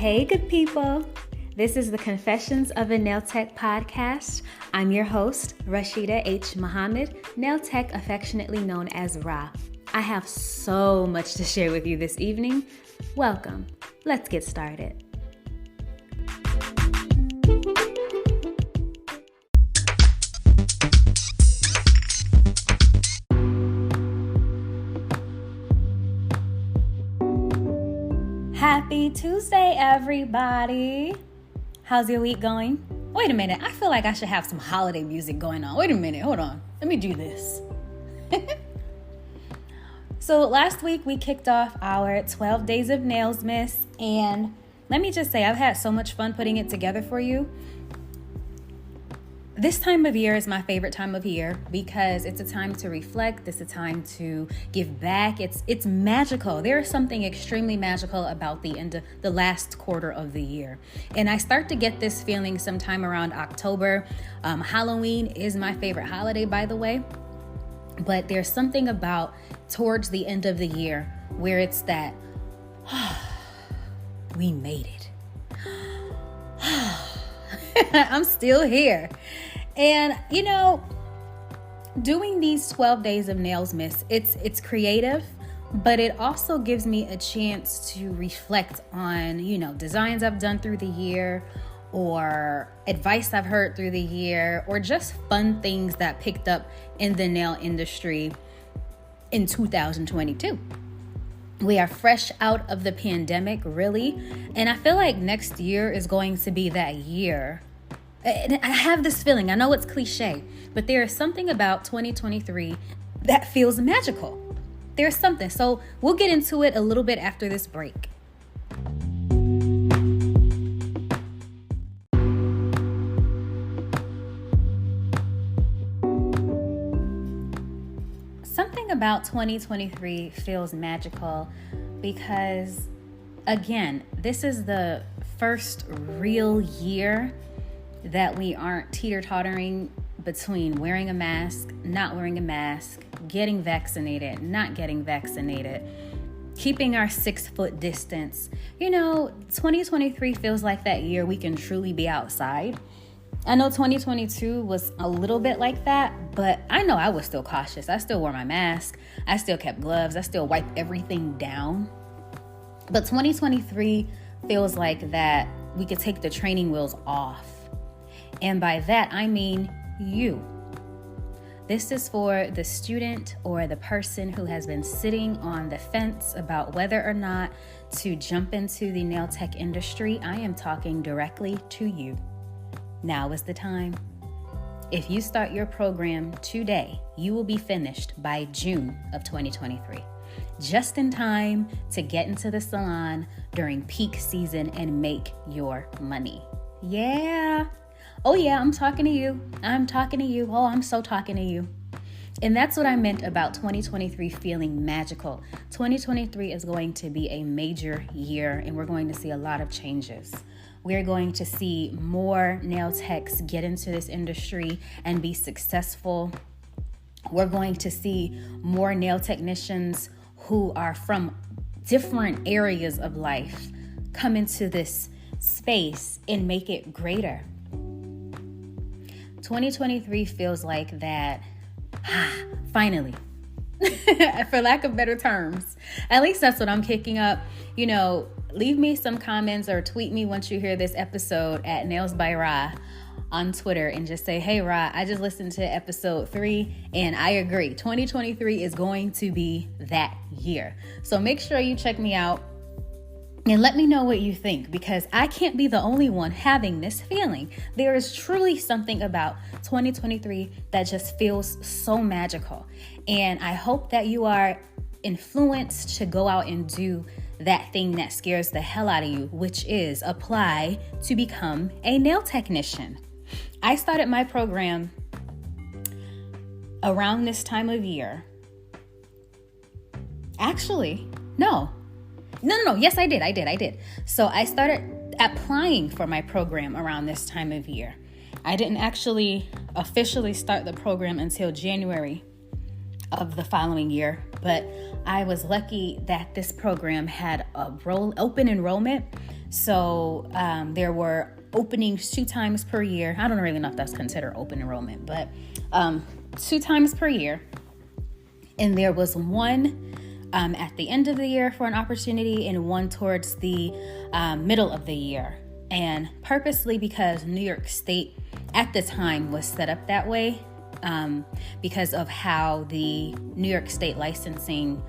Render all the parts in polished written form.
Hey, good people. This is the Confessions of a Nail Tech podcast. I'm your host, Rashida H. Muhammad, Nail Tech affectionately known as Ra. I have so much to share with you this evening. Welcome. Let's get started. Happy Tuesday, everybody. How's your week going? Wait a minute. I feel like I should have some holiday music going on. Wait a minute. Hold on. Let me do this. So last week we kicked off our 12 Days of Nails Miss. And let me just say, I've had so much fun putting it together for you. This time of year is my favorite time of year because it's a time to reflect. It's a time to give back. It's magical. There is something extremely magical about the end of the last quarter of the year. And I start to get this feeling sometime around October. Halloween is my favorite holiday, by the way. But there's something about towards the end of the year where it's that, we made it. I'm still here. And, you know, doing these 12 days of Nails Miss, it's creative, but it also gives me a chance to reflect on, designs I've done through the year or advice I've heard through the year or just fun things that picked up in the nail industry in 2022. We are fresh out of the pandemic, really. And I feel like next year is going to be that year. And I have this feeling, I know it's cliche, but there is something about 2023 that feels magical. There's something. So we'll get into it a little bit after this break. Something about 2023 feels magical because, again, this is the first real year that we aren't teeter-tottering between wearing a mask, not wearing a mask, getting vaccinated, not getting vaccinated, keeping our 6-foot distance. 2023 feels like that year we can truly be outside. I know 2022 was a little bit like that, but I know I was still cautious. I still wore my mask. I still kept gloves. I still wiped everything down. But 2023 feels like that we could take the training wheels off. And by that, I mean you. This is for the student or the person who has been sitting on the fence about whether or not to jump into the nail tech industry. I am talking directly to you. Now is the time. If you start your program today, you will be finished by June of 2023. Just in time to get into the salon during peak season and make your money. Yeah. Oh yeah, I'm talking to you. Oh, I'm so talking to you. And that's what I meant about 2023 feeling magical. 2023 is going to be a major year and we're going to see a lot of changes. We're going to see more nail techs get into this industry and be successful. We're going to see more nail technicians who are from different areas of life come into this space and make it greater. 2023 feels like that, finally, for lack of better terms. At least that's what I'm kicking up. Leave me some comments or tweet me once you hear this episode at Nails by Ra on Twitter and just say, hey, Ra, I just listened to episode 3 and I agree. 2023 is going to be that year. So make sure you check me out. And let me know what you think, because I can't be the only one having this feeling. There is truly something about 2023 that just feels so magical. And I hope that you are influenced to go out and do that thing that scares the hell out of you, which is apply to become a nail technician. I started my program around this time of year. Actually, No. Yes, I did. So I started applying for my program around this time of year. I didn't actually officially start the program until January of the following year. But I was lucky that this program had a open enrollment. So there were openings 2 times per year. I don't really know if that's considered open enrollment, but 2 times per year. And there was one at the end of the year for an opportunity and one towards the middle of the year. And purposely, because New York State at the time was set up that way, because of how the New York State licensing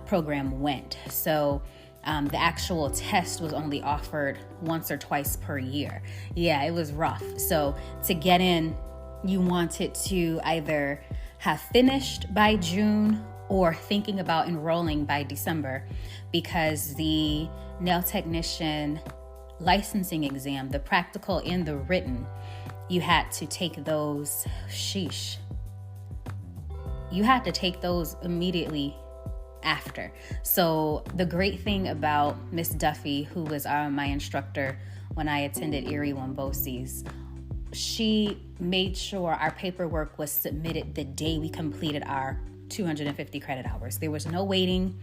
program went. So the actual test was only offered once or twice per year. Yeah, it was rough. So to get in, you wanted to either have finished by June or thinking about enrolling by December, because the nail technician licensing exam, the practical and the written, you had to take those, you had to take those immediately after. So the great thing about Miss Duffy, who was my instructor when I attended Erie Wombosi's, she made sure our paperwork was submitted the day we completed our 250 credit hours. There was no waiting.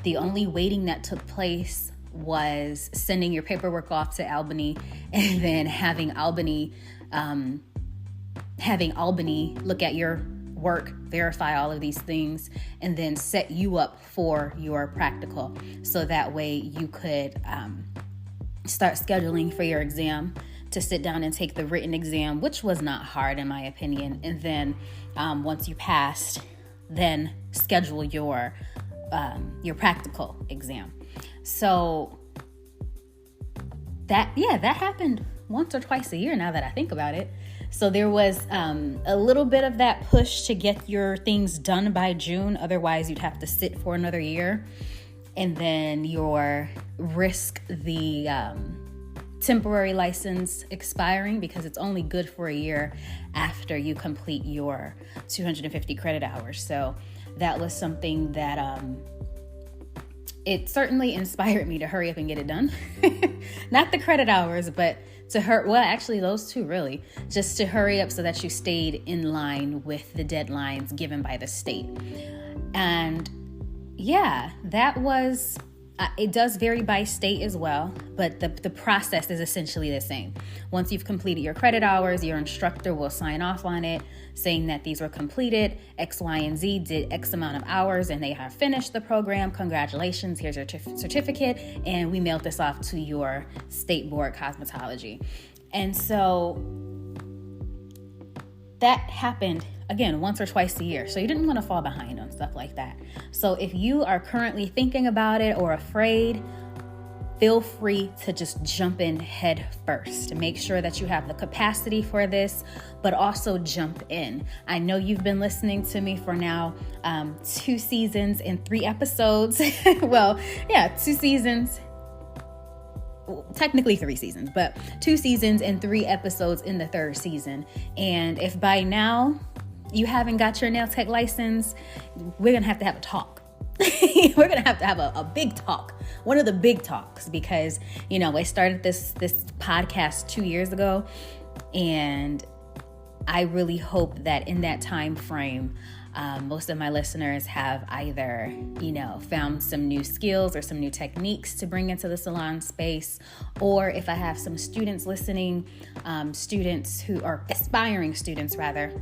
The only waiting that took place was sending your paperwork off to Albany and then having Albany look at your work, verify all of these things, and then set you up for your practical. So that way you could start scheduling for your exam to sit down and take the written exam, which was not hard in my opinion. And then once you passed, then schedule your practical exam. So that happened once or twice a year now that I think about it. So there was a little bit of that push to get your things done by June. Otherwise, you'd have to sit for another year. And then you'll risk the temporary license expiring, because it's only good for a year after you complete your 250 credit hours. So that was something that it certainly inspired me to hurry up and get it done. Not the credit hours, but actually those two really, just to hurry up so that you stayed in line with the deadlines given by the state. And yeah, that was, it does vary by state as well, but the process is essentially the same. Once you've completed your credit hours, your instructor will sign off on it, saying that these were completed, X, Y, and Z did X amount of hours, and they have finished the program. Congratulations, here's your certificate, and we mailed this off to your state board cosmetology. And so that happened, again, once or twice a year. So you didn't want to fall behind on stuff like that. So if you are currently thinking about it or afraid, feel free to just jump in head first. Make sure that you have the capacity for this, but also jump in. I know you've been listening to me for now 2 seasons and 3 episodes. Well, yeah, 2 seasons. Technically 3 seasons, but 2 seasons and 3 episodes in the 3rd season. And if by now you haven't got your nail tech license, we're going to have a talk. We're going to have a big talk, one of the big talks, because, I started this podcast 2 years ago, and I really hope that in that time frame, most of my listeners have either, found some new skills or some new techniques to bring into the salon space, or if I have some students listening, students who are aspiring students rather,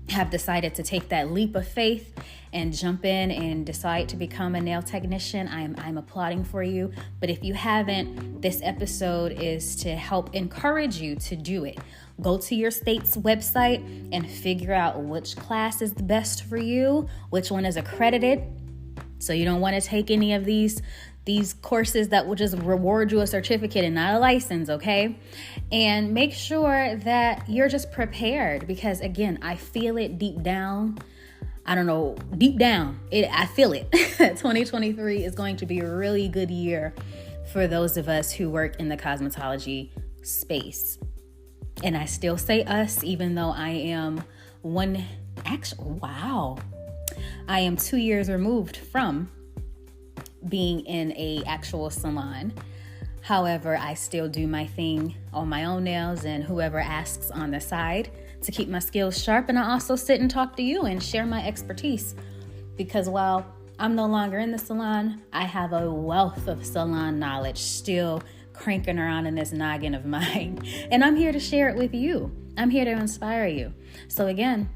have decided to take that leap of faith and jump in and decide to become a nail technician, I'm applauding for you. But if you haven't, this episode is to help encourage you to do it. Go to your state's website and figure out which class is the best for you, which one is accredited. So you don't want to take any of these courses that will just reward you a certificate and not a license, okay? And make sure that you're just prepared, because again, I feel it deep down. I don't know, deep down, I feel it. 2023 is going to be a really good year for those of us who work in the cosmetology space. And I still say us, even though I am I am 2 years removed from being in a actual salon. However, I still do my thing on my own nails, and whoever asks on the side to keep my skills sharp. And I also sit and talk to you and share my expertise, because while I'm no longer in the salon, I have a wealth of salon knowledge still cranking around in this noggin of mine. And I'm here to share it with you. I'm here to inspire you. So again,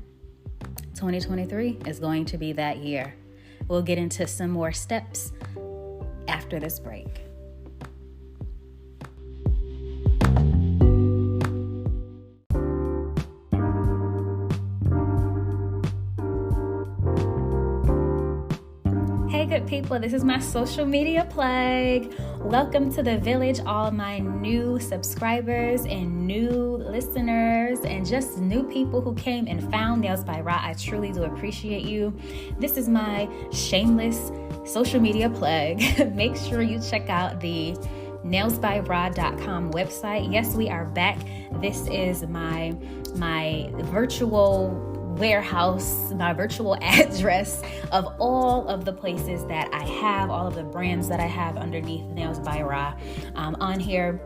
2023 is going to be that year. We'll get into some more steps after this break. Hey, good people, this is my social media plug. Welcome to the village, all my new subscribers and new listeners and just new people who came and found Nails by Ra. I truly do appreciate you. This is my shameless social media plug. Make sure you check out the nailsbyra.com website. Yes, we are back. This is my virtual warehouse, my virtual address of all of the places that I have, all of the brands that I have underneath Nails by Ra. On here,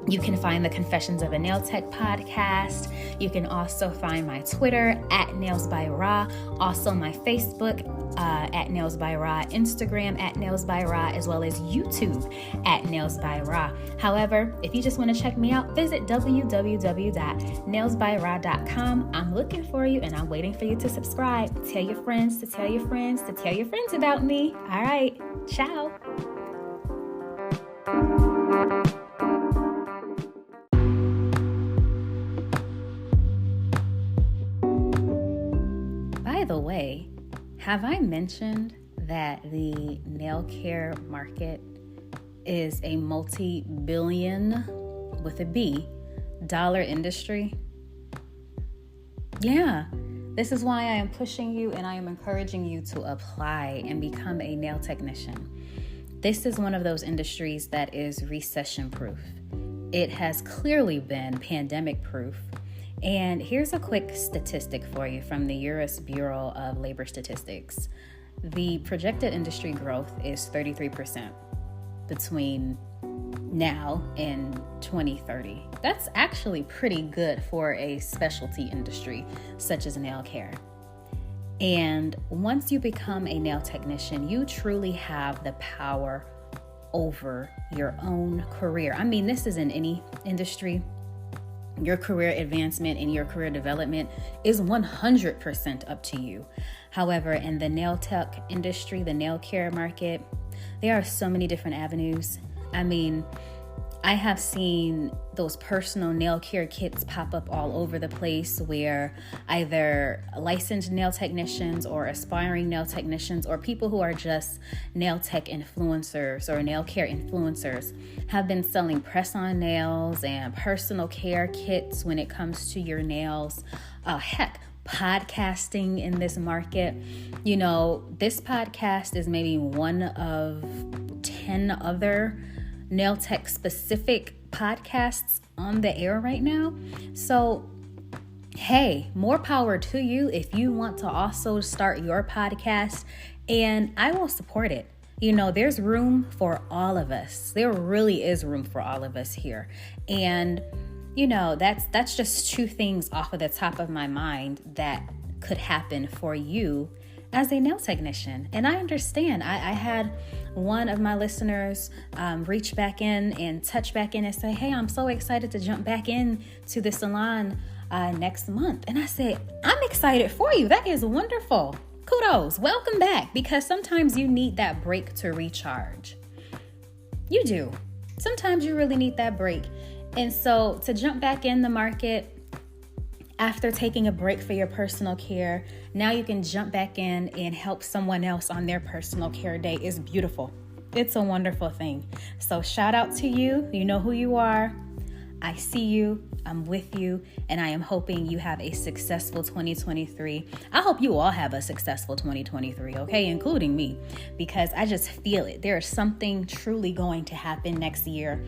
you can find the Confessions of a Nail Tech podcast. You can also find my Twitter at Nails by Ra, also my Facebook at Nails by Ra, Instagram at Nails by Ra, as well as YouTube at Nails by Ra. However, if you just want to check me out, visit www.nailsbyra.com. I'm looking for you and I'm waiting for you to subscribe. Tell your friends to tell your friends to tell your friends about me. All right, ciao. By the way, have I mentioned that the nail care market is a multi-billion, with a B, dollar industry? Yeah, this is why I am pushing you and I am encouraging you to apply and become a nail technician. This is one of those industries that is recession-proof. It has clearly been pandemic-proof. And here's a quick statistic for you from the U.S. Bureau of Labor Statistics. The projected industry growth is 33% between now and 2030. That's actually pretty good for a specialty industry such as nail care. And once you become a nail technician, you truly have the power over your own career. I mean, this is in any industry. Your career advancement and your career development is 100% up to you. However, in the nail tech industry, the nail care market, there are so many different avenues. I mean, I have seen those personal nail care kits pop up all over the place where either licensed nail technicians or aspiring nail technicians or people who are just nail tech influencers or nail care influencers have been selling press-on nails and personal care kits when it comes to your nails. Heck, podcasting in this market. You know, this podcast is maybe one of 10 other nail tech specific podcasts on the air right now. So, hey, more power to you if you want to also start your podcast, and I will support it. You know, there's room for all of us. There really is room for all of us here. And, you know, that's just two things off of the top of my mind that could happen for you as a nail technician. And I understand. I had one of my listeners reach back in and touch back in and say, hey, I'm so excited to jump back in to the salon next month. And I said, I'm excited for you. That is wonderful. Kudos. Welcome back, because sometimes you need that break to recharge. You do. Sometimes you really need that break. And so to jump back in the market after taking a break for your personal care, now you can jump back in and help someone else on their personal care day is beautiful. It's a wonderful thing. So shout out to you. You know who you are. I see you. I'm with you. And I am hoping you have a successful 2023. I hope you all have a successful 2023, okay? Including me, because I just feel it. There is something truly going to happen next year.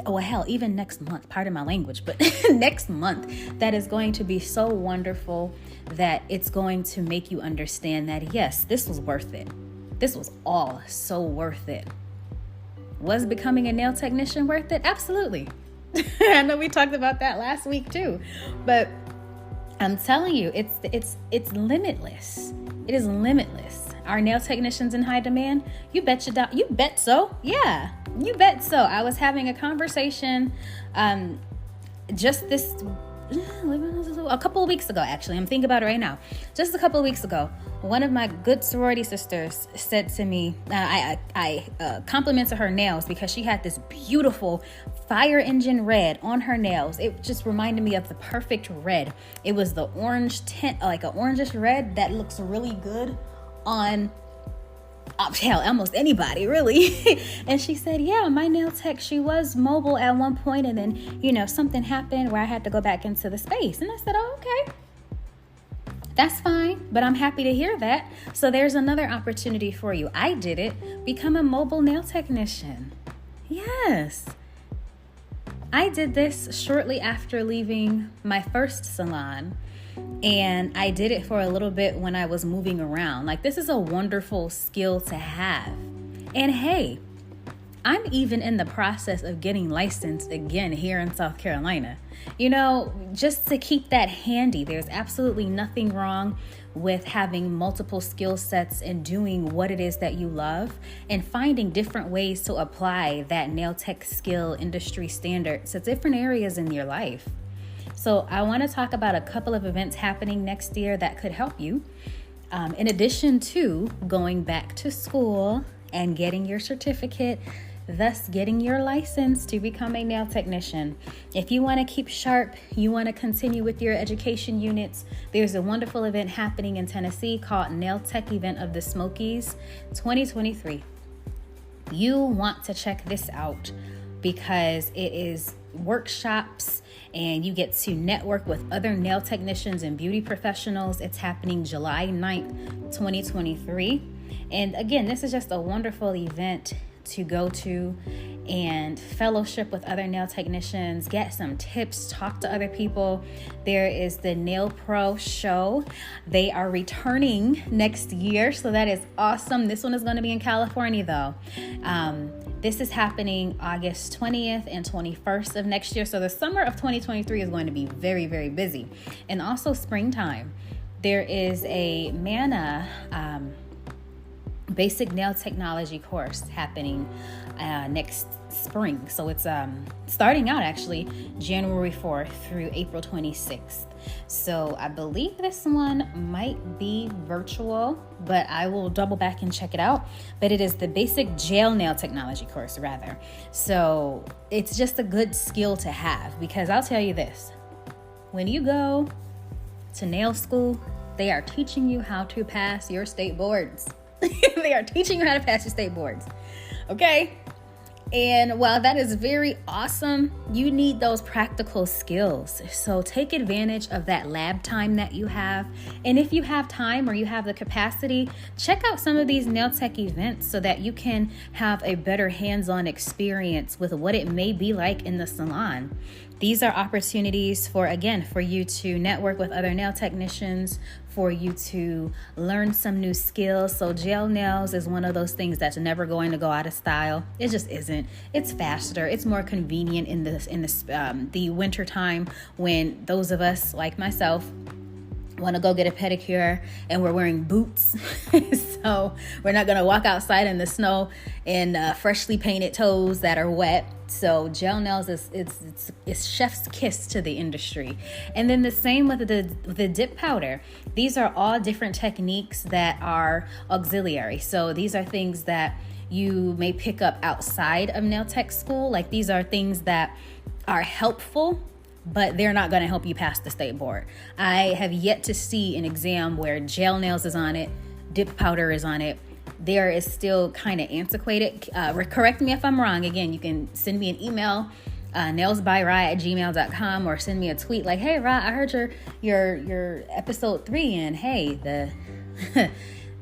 Oh, hell, even next month, pardon my language, but next month, that is going to be so wonderful that it's going to make you understand that, yes, this was worth it. This was all so worth it. Was becoming a nail technician worth it? Absolutely. I know we talked about that last week too, but I'm telling you, it's limitless. It is limitless. Our nail technicians in high demand? You bet so. Yeah, you bet so. I was having a conversation just a couple of weeks ago, actually. I'm thinking about it right now. Just a couple of weeks ago, one of my good sorority sisters said to me, I complimented her nails because she had this beautiful fire engine red on her nails. It just reminded me of the perfect red. It was the orange tint, like an orangish red that looks really good on almost anybody, really. And she said, yeah, my nail tech, she was mobile at one point, and then something happened where I had to go back into the space. And I said, oh, okay, that's fine, but I'm happy to hear that. So there's another opportunity for you. I did it. Become a mobile nail technician. Yes, I did this shortly after leaving my first salon. And I did it for a little bit when I was moving around. Like, this is a wonderful skill to have. And hey, I'm even in the process of getting licensed again here in South Carolina. Just to keep that handy. There's absolutely nothing wrong with having multiple skill sets and doing what it is that you love and finding different ways to apply that nail tech skill industry standard to different areas in your life. So I want to talk about a couple of events happening next year that could help you, in addition to going back to school and getting your certificate, thus getting your license to become a nail technician. If you want to keep sharp, you want to continue with your education units, there's a wonderful event happening in Tennessee called Nail Tech Event of the Smokies 2023. You want to check this out because it is workshops and you get to network with other nail technicians and beauty professionals. It's happening July 9th, 2023. And again, this is just a wonderful event to go to and fellowship with other nail technicians, get some tips, talk to other people. There is the Nail Pro show. They are returning next year, so that is awesome. This one is going to be in California though. This is happening August 20th and 21st of next year. So the summer of 2023 is going to be very, very busy. And also springtime. There is a MANA basic nail technology course happening next spring. So it's starting out actually January 4th through April 26th. So I believe this one might be virtual, but I will double back and check it out. But it is the basic gel nail technology course rather. So it's just a good skill to have, because I'll tell you this, when you go to nail school, they are teaching you how to pass your state boards. They are teaching you how to pass your state boards. Okay? And while that is very awesome, you need those practical skills. So take advantage of that lab time that you have. And if you have time or you have the capacity, check out some of these nail tech events so that you can have a better hands-on experience with what it may be like in the salon. These are opportunities for you to network with other nail technicians, for you to learn some new skills. So gel nails is one of those things that's never going to go out of style. It just isn't. It's faster. It's more convenient in the winter time when those of us like myself want to go get a pedicure and we're wearing boots. So we're not going to walk outside in the snow in freshly painted toes that are wet. So gel nails is chef's kiss to the industry. And then the same with the dip powder. These are all different techniques that are auxiliary. So these are things that you may pick up outside of nail tech school. Like, these are things that are helpful, but they're not going to help you pass the state board. I have yet to see an exam where gel nails is on it, dip powder is on it. There is still kind of antiquated. Correct me if I'm wrong. Again, you can send me an email, nailsbyrye@gmail.com, or send me a tweet like, hey, Ra, I heard your episode 3, and hey,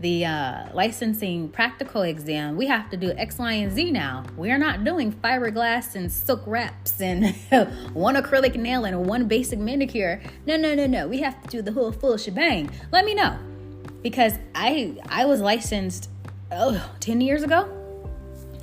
the licensing practical exam, we have to do X, Y, and Z now. We're not doing fiberglass and silk wraps and one acrylic nail and one basic manicure. No. We have to do the whole full shebang. Let me know. Because I was licensed 10 years ago.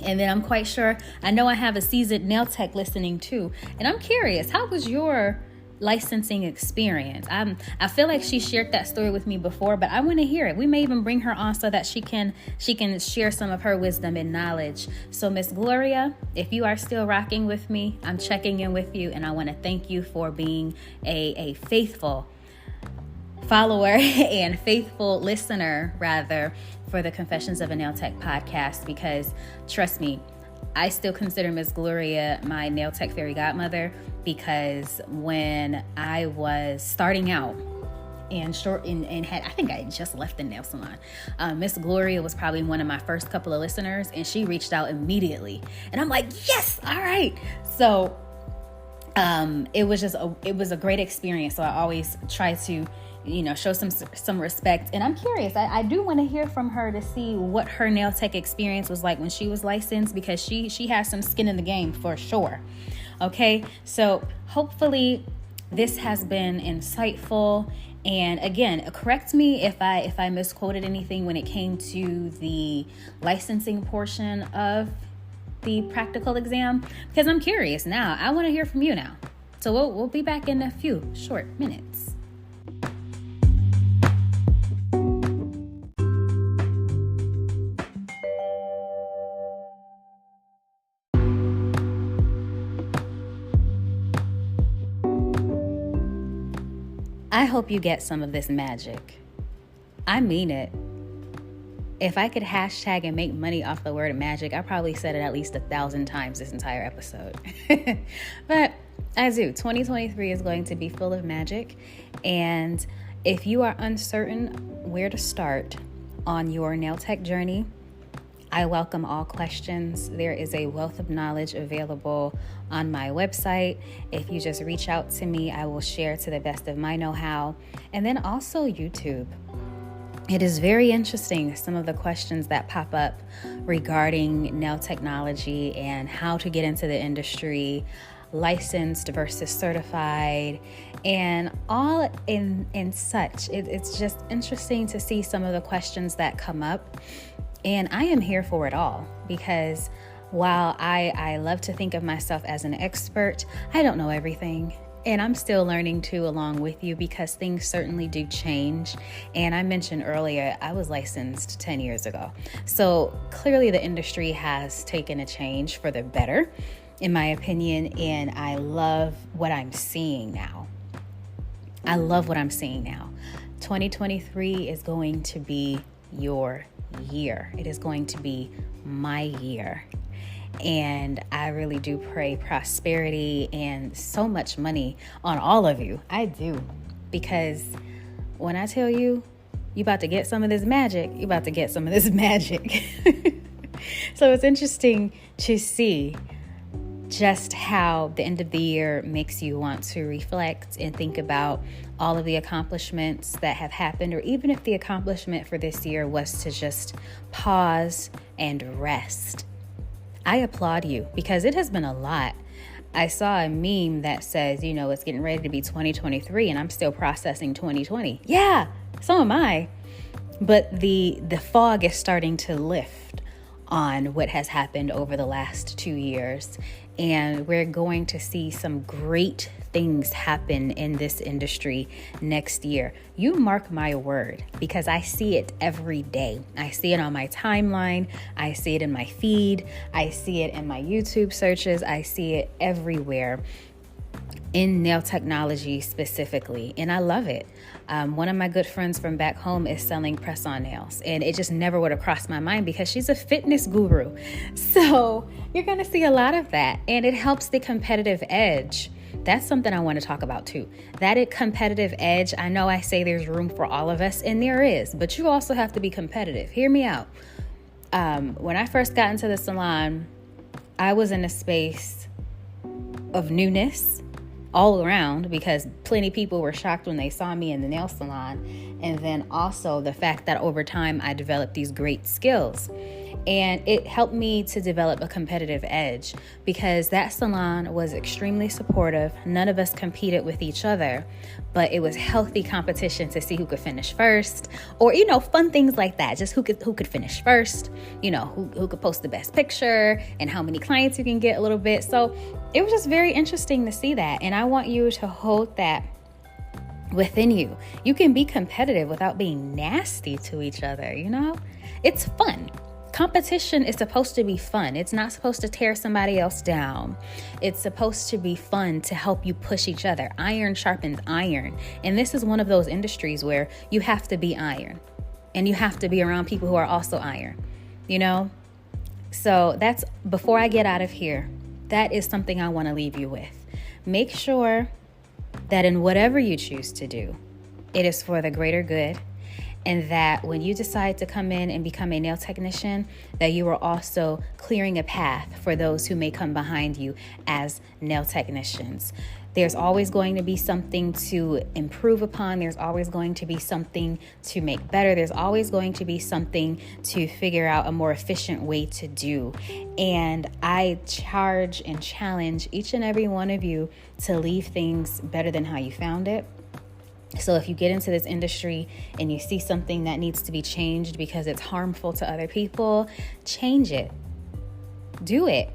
And then I'm quite sure, I know I have a seasoned nail tech listening too. And I'm curious, how was your licensing experience. I feel like she shared that story with me before, but I want to hear it. We may even bring her on so that she can share some of her wisdom and knowledge. So Miss Gloria, if you are still rocking with me, I'm checking in with you, and I want to thank you for being a faithful follower and faithful listener, rather, for the Confessions of a Nail Tech podcast, because trust me, I still consider Miss Gloria my nail tech fairy godmother, because when I was starting out and had, I think I just left the nail salon, Miss Gloria was probably one of my first couple of listeners, and she reached out immediately, and I'm like, yes, all right. So it was a great experience. So I always try to show some respect. And I'm curious, I do want to hear from her to see what her nail tech experience was like when she was licensed, because she has some skin in the game for sure. Okay, so hopefully this has been insightful. And again, correct me if I misquoted anything when it came to the licensing portion of the practical exam, because I'm curious now. I want to hear from you now. So we'll be back in a few short minutes. I hope you get some of this magic. I mean it. If I could hashtag and make money off the word magic, I probably said it at least 1,000 times this entire episode. But I do. 2023 is going to be full of magic. And if you are uncertain where to start on your nail tech journey, I welcome all questions. There is a wealth of knowledge available on my website. If you just reach out to me, I will share to the best of my know-how. And then also YouTube. It is very interesting, some of the questions that pop up regarding nail technology and how to get into the industry, licensed versus certified, and all in such. It's just interesting to see some of the questions that come up. And I am here for it all, because while I love to think of myself as an expert, I don't know everything. And I'm still learning too, along with you, because things certainly do change. And I mentioned earlier, I was licensed 10 years ago. So clearly the industry has taken a change for the better, in my opinion. And I love what I'm seeing now. 2023 is going to be your year. It is going to be my year. And I really do pray prosperity and so much money on all of you. I do. Because when I tell you, you about to get some of this magic, you about to get some of this magic. So it's interesting to see just how the end of the year makes you want to reflect and think about all of the accomplishments that have happened, or even if the accomplishment for this year was to just pause and rest. I applaud you, because it has been a lot. I saw a meme that says, it's getting ready to be 2023 and I'm still processing 2020. Yeah, so am I. But the fog is starting to lift on what has happened over the last 2 years. And we're going to see some great things happen in this industry next year. You mark my word, because I see it every day. I see it on my timeline. I see it in my feed. I see it in my YouTube searches. I see it everywhere in nail technology specifically. And I love it. One of my good friends from back home is selling press-on nails, and it just never would have crossed my mind, because she's a fitness guru. So you're going to see a lot of that, and it helps the competitive edge. That's something I want to talk about too. That competitive edge, I know I say there's room for all of us, and there is, but you also have to be competitive. Hear me out. When I first got into the salon, I was in a space of newness all around, because plenty of people were shocked when they saw me in the nail salon. And then also the fact that over time I developed these great skills. And it helped me to develop a competitive edge because that salon was extremely supportive. None of us competed with each other, but it was healthy competition to see who could finish first, or, fun things like that. Just who could finish first, who could post the best picture and how many clients you can get a little bit. So it was just very interesting to see that. And I want you to hold that within you. You can be competitive without being nasty to each other, It's fun. Competition is supposed to be fun. It's not supposed to tear somebody else down. It's supposed to be fun to help you push each other. Iron sharpens iron. And this is one of those industries where you have to be iron and you have to be around people who are also iron, So that's, before I get out of here, that is something I want to leave you with. Make sure that in whatever you choose to do, it is for the greater good. And that when you decide to come in and become a nail technician, that you are also clearing a path for those who may come behind you as nail technicians. There's always going to be something to improve upon. There's always going to be something to make better. There's always going to be something to figure out a more efficient way to do. And I charge and challenge each and every one of you to leave things better than how you found it. So if you get into this industry and you see something that needs to be changed because it's harmful to other people, change it. Do it.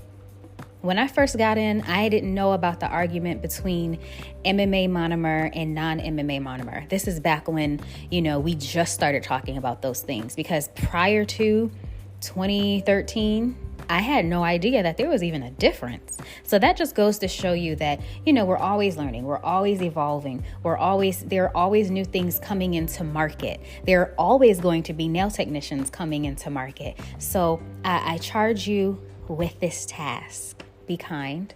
When I first got in, I didn't know about the argument between MMA monomer and non-MMA monomer. This is back when, we just started talking about those things, because prior to 2013, I had no idea that there was even a difference. So that just goes to show you that, we're always learning. We're always evolving. There are always new things coming into market. There are always going to be nail technicians coming into market. So I charge you with this task. Be kind.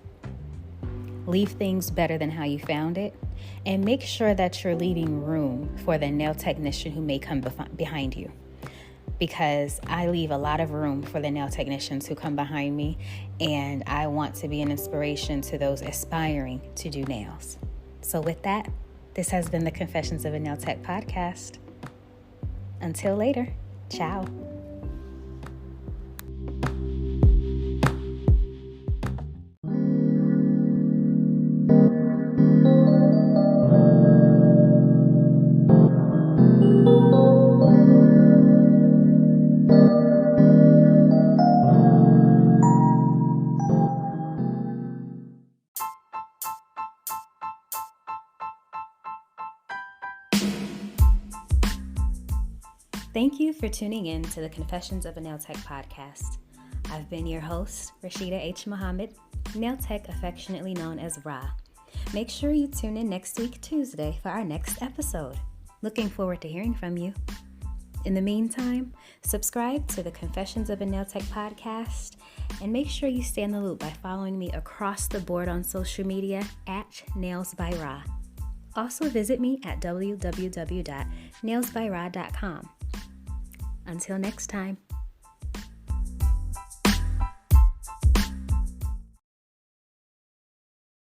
Leave things better than how you found it. And make sure that you're leaving room for the nail technician who may come behind you. Because I leave a lot of room for the nail technicians who come behind me, and I want to be an inspiration to those aspiring to do nails. So with that, this has been the Confessions of a Nail Tech podcast. Until later, ciao. Thank you for tuning in to the Confessions of a Nail Tech podcast. I've been your host, Rashida H. Muhammad, Nail Tech affectionately known as Ra. Make sure you tune in next week, Tuesday, for our next episode. Looking forward to hearing from you. In the meantime, subscribe to the Confessions of a Nail Tech podcast, and make sure you stay in the loop by following me across the board on social media at Nails by Ra. Also visit me at www.nailsbyra.com. Until next time.